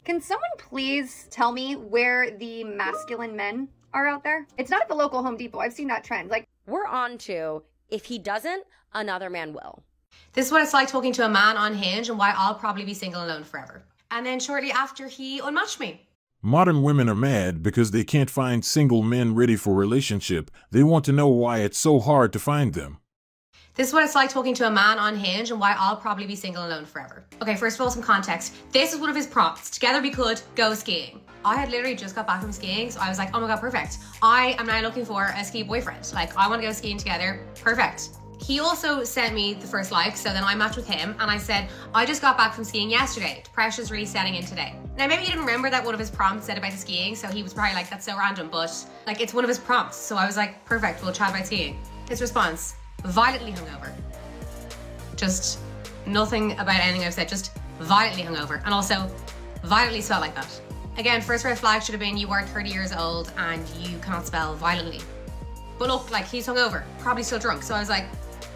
Can someone please tell me where the masculine men are out there? It's not at the local Home Depot. I've seen that trend. Like, we're on to, if he doesn't, another man will. This is what it's like talking to a man on Hinge and why I'll probably be single and alone forever. And then shortly after, he unmatched me. Modern women are mad because they can't find single men ready for a relationship. They want to know why it's so hard to find them. This is what it's like talking to a man on Hinge and why I'll probably be single and alone forever. Okay, first of all, some context. This is one of his prompts. Together we could go skiing. I had literally just got back from skiing, so I was like, oh my God, perfect. I am now looking for a ski boyfriend. Like, I want to go skiing together. Perfect. He also sent me the first like, so then I matched with him and I said, I just got back from skiing yesterday. The pressure's really setting in today. Now, maybe he didn't remember that one of his prompts said about the skiing, so he was probably like, that's so random, but like, it's one of his prompts. So I was like, perfect, we'll chat about skiing. His response, violently hungover. Just nothing about anything I've said, just violently hungover. And also, violently spelled like that. Again, first red flag should have been you are 30 years old and you cannot spell violently. But look, like, he's hungover, probably still drunk. So I was like,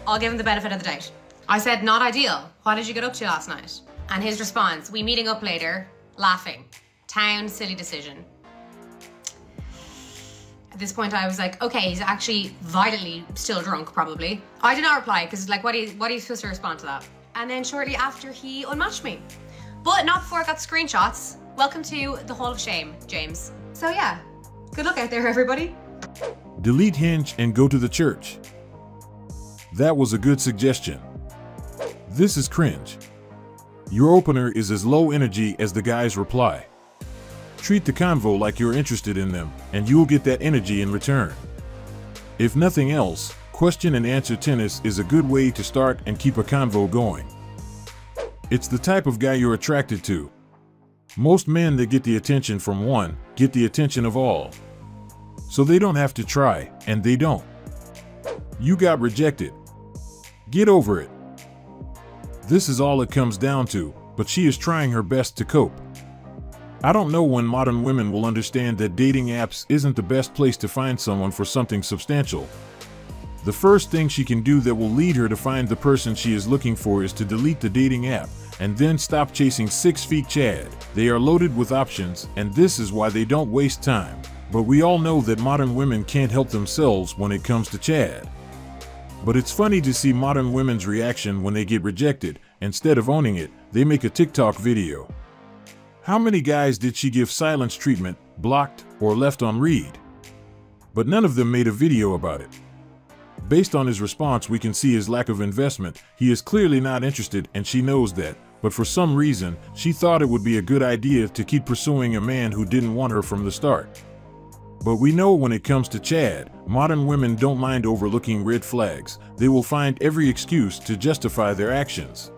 I'll give him the benefit of the doubt. I said, not ideal. What did you get up to last night? And his response, we meeting up later, laughing. Town, silly decision. At this point, I was like, okay, he's actually violently still drunk, probably. I did not reply, because like, what are you supposed to respond to that? And then shortly after, he unmatched me. But not before I got screenshots. Welcome to the Hall of Shame, James. So yeah, good luck out there, everybody. Delete Hinge and go to the church. That was a good suggestion. This is cringe. Your opener is as low energy as the guy's reply. Treat the convo like you're interested in them, and you'll get that energy in return. If nothing else, question and answer tennis is a good way to start and keep a convo going. It's the type of guy you're attracted to. Most men that get the attention from one get the attention of all. So they don't have to try, and they don't. You got rejected. Get over it. This is all it comes down to, but she is trying her best to cope. I don't know when modern women will understand that dating apps isn't the best place to find someone for something substantial. The first thing she can do that will lead her to find the person she is looking for is to delete the dating app and then stop chasing 6 feet Chad. They are loaded with options, and this is why they don't waste time. But we all know that modern women can't help themselves when it comes to Chad. But it's funny to see modern women's reaction when they get rejected. Instead of owning it, they make a TikTok video. How many guys did she give silence treatment, blocked, or left on read? But none of them made a video about it. Based on his response, we can see his lack of investment. He is clearly not interested, and she knows that. But for some reason, she thought it would be a good idea to keep pursuing a man who didn't want her from the start. But we know when it comes to Chad, modern women don't mind overlooking red flags. They will find every excuse to justify their actions.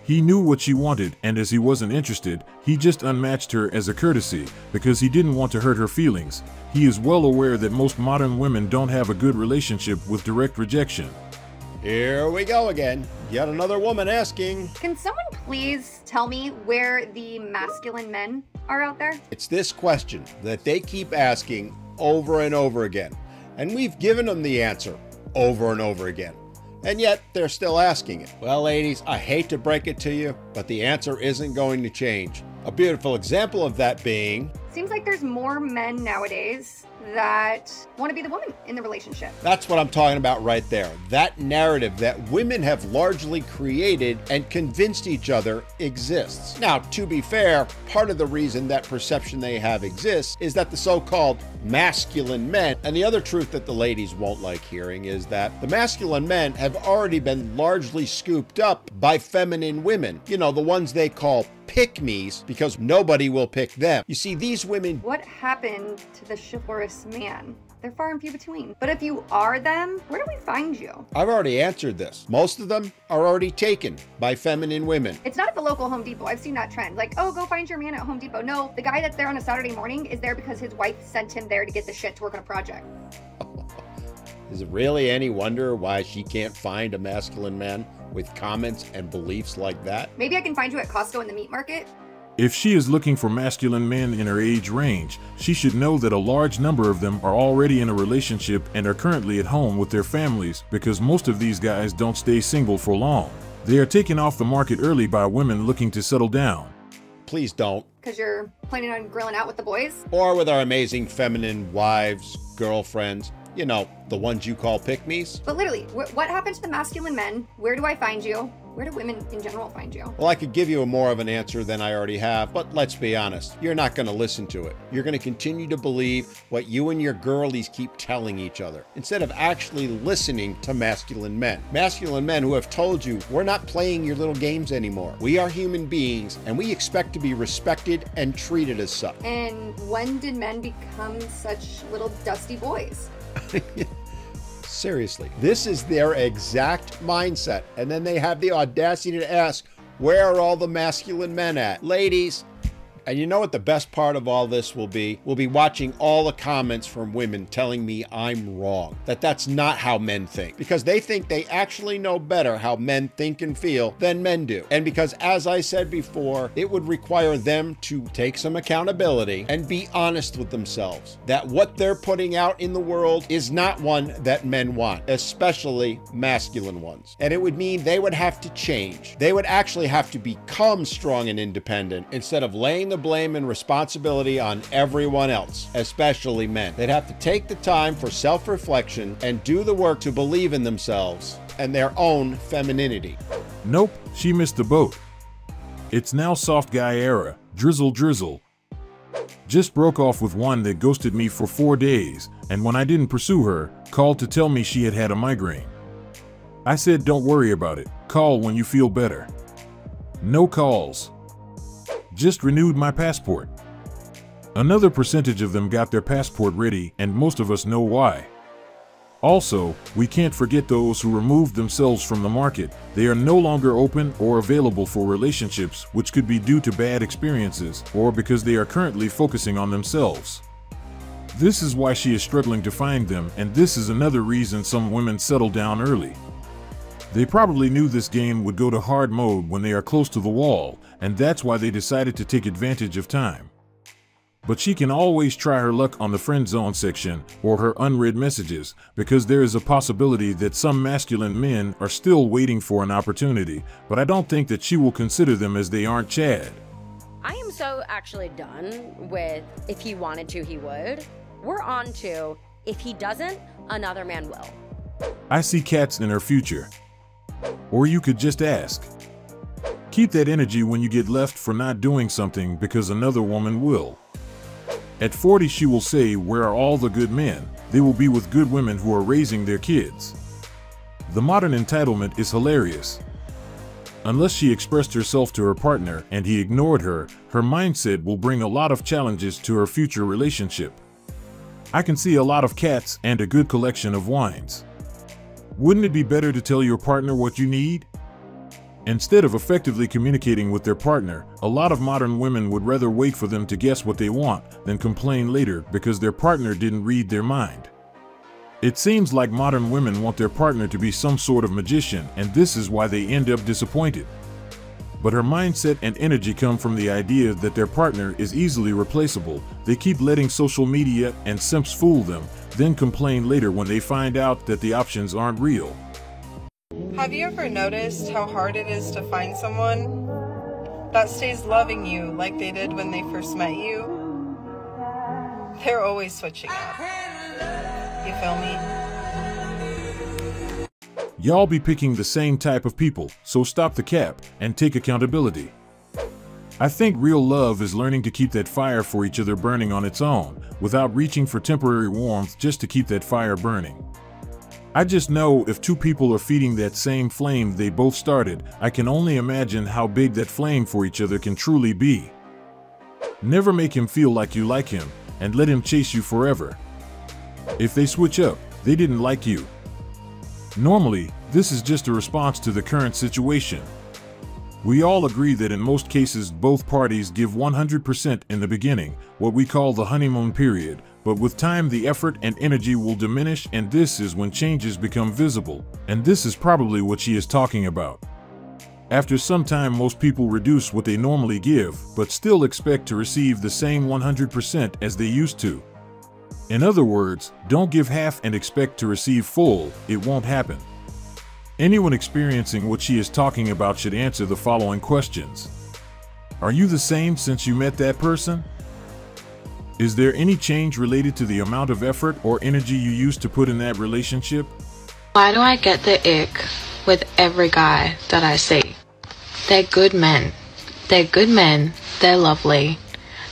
He knew what she wanted, and as he wasn't interested, he just unmatched her as a courtesy because he didn't want to hurt her feelings. He is well aware that most modern women don't have a good relationship with direct rejection. Here we go again. Yet another woman asking, can someone please tell me where the masculine men are out there? It's this question that they keep asking over and over again. And we've given them the answer over and over again. And yet they're still asking it. Well, ladies, I hate to break it to you, but the answer isn't going to change. A beautiful example of that being, seems like there's more men nowadays that want to be the woman in the relationship. That's what I'm talking about right there. That narrative that women have largely created and convinced each other exists. Now, to be fair, part of the reason that perception they have exists is that the so-called masculine men, and the other truth that the ladies won't like hearing is that the masculine men have already been largely scooped up by feminine women. You know, the ones they call pick-me's because nobody will pick them. You see, these women... What happened to the chivalrous man? They're far and few between. But if you are them, where do we find you? I've already answered this. Most of them are already taken by feminine women. It's not at the local Home Depot. I've seen that trend. Like, oh, go find your man at Home Depot. No, the guy that's there on a Saturday morning is there because his wife sent him there to get the shit to work on a project. Is it really any wonder why she can't find a masculine man with comments and beliefs like that? Maybe I can find you at Costco in the meat market. If she is looking for masculine men in her age range, she should know that a large number of them are already in a relationship and are currently at home with their families because most of these guys don't stay single for long. They are taken off the market early by women looking to settle down. please don't. Because you're planning on grilling out with the boys? Or with our amazing feminine wives, girlfriends. You know, the ones you call pick-me's. But literally, what happened to the masculine men? Where do I find you? Where do women in general find you? Well, I could give you more of an answer than I already have, but let's be honest. You're not going to listen to it. You're going to continue to believe what you and your girlies keep telling each other, instead of actually listening to masculine men. Masculine men who have told you, we're not playing your little games anymore. We are human beings, and we expect to be respected and treated as such. And when did men become such little dusty boys? Seriously, this is their exact mindset. And then they have the audacity to ask, where are all the masculine men at? Ladies. And you know what the best part of all this will be? We'll be watching all the comments from women telling me I'm wrong, that that's not how men think, because they think they actually know better how men think and feel than men do. And because, as I said before, it would require them to take some accountability and be honest with themselves, that what they're putting out in the world is not one that men want, especially masculine ones. And it would mean they would have to change. They would actually have to become strong and independent instead of laying the blame and responsibility on everyone else, especially men. They'd have to take the time for self-reflection and do the work to believe in themselves and their own femininity. Nope, she missed the boat. It's now soft guy era, drizzle drizzle. Just broke off with one that ghosted me for 4 days, and when I didn't pursue her, called to tell me she had had a migraine. I said don't worry about it, call when you feel better. No calls. Just renewed my passport. Another percentage of them got their passport ready, and most of us know why. Also, we can't forget those who removed themselves from the market. They are no longer open or available for relationships, which could be due to bad experiences or because they are currently focusing on themselves. This is why she is struggling to find them, and this is another reason some women settle down early. They probably knew this game would go to hard mode when they are close to the wall, and that's why they decided to take advantage of time. But she can always try her luck on the friend zone section or her unread messages, because there is a possibility that some masculine men are still waiting for an opportunity, but I don't think that she will consider them as they aren't Chad. I am so actually done with if he wanted to, he would. We're on to if he doesn't, another man will. I see cats in her future. Or you could just ask. Keep that energy when you get left for not doing something, because another woman will. At 40, she will say, where are all the good men? They will be with good women who are raising their kids. The modern entitlement is hilarious. Unless she expressed herself to her partner and he ignored her, her mindset will bring a lot of challenges to her future relationship. I can see a lot of cats and a good collection of wines. Wouldn't it be better to tell your partner what you need? Instead of effectively communicating with their partner, a lot of modern women would rather wait for them to guess what they want than complain later because their partner didn't read their mind. It seems like modern women want their partner to be some sort of magician, and this is why they end up disappointed. But her mindset and energy come from the idea that their partner is easily replaceable. They keep letting social media and simps fool them, then complain later when they find out that the options aren't real. Have you ever noticed how hard it is to find someone that stays loving you like they did when they first met you? They're always switching up. You feel me? Y'all be picking the same type of people, so stop the cap and take accountability. I think real love is learning to keep that fire for each other burning on its own, without reaching for temporary warmth just to keep that fire burning. I just know if two people are feeding that same flame they both started, I can only imagine how big that flame for each other can truly be. Never make him feel like you like him, and let him chase you forever. If they switch up, they didn't like you. Normally, this is just a response to the current situation. We all agree that in most cases both parties give 100% in the beginning, what we call the honeymoon period, but with time the effort and energy will diminish, and this is when changes become visible, and this is probably what she is talking about. After some time most people reduce what they normally give, but still expect to receive the same 100% as they used to. In other words, don't give half and expect to receive full, it won't happen. Anyone experiencing what she is talking about should answer the following questions. Are you the same since you met that person? Is there any change related to the amount of effort or energy you used to put in that relationship? Why do I get the ick with every guy that I see? They're good men. They're good men. They're lovely.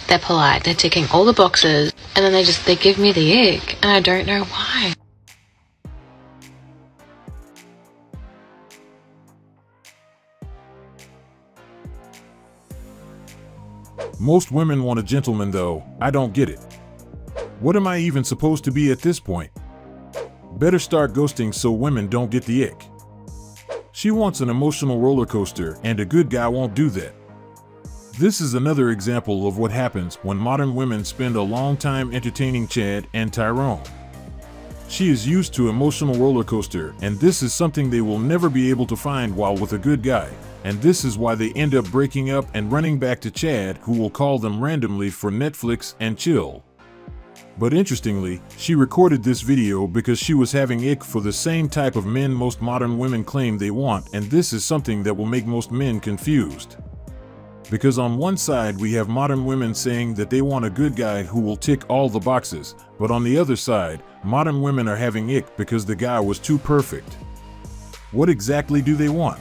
They're polite. They're ticking all the boxes. And then they give me the ick. And I don't know why. Most women want a gentleman though. I don't get it. What am I even supposed to be at this point? Better start ghosting so women don't get the ick. She wants an emotional roller coaster, and a good guy won't do that. This is another example of what happens when modern women spend a long time entertaining Chad and Tyrone. She is used to emotional roller coaster, and this is something they will never be able to find while with a good guy. And this is why they end up breaking up and running back to Chad, who will call them randomly for Netflix and chill. But interestingly, she recorded this video because she was having ick for the same type of men most modern women claim they want, and this is something that will make most men confused. Because on one side we have modern women saying that they want a good guy who will tick all the boxes, but on the other side, modern women are having ick because the guy was too perfect. What exactly do they want?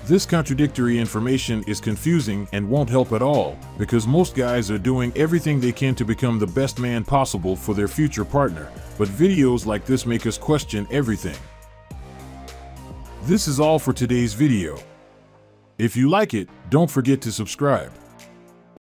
This contradictory information is confusing and won't help at all, because most guys are doing everything they can to become the best man possible for their future partner, but videos like this make us question everything. This is all for today's video. If you like it, don't forget to subscribe.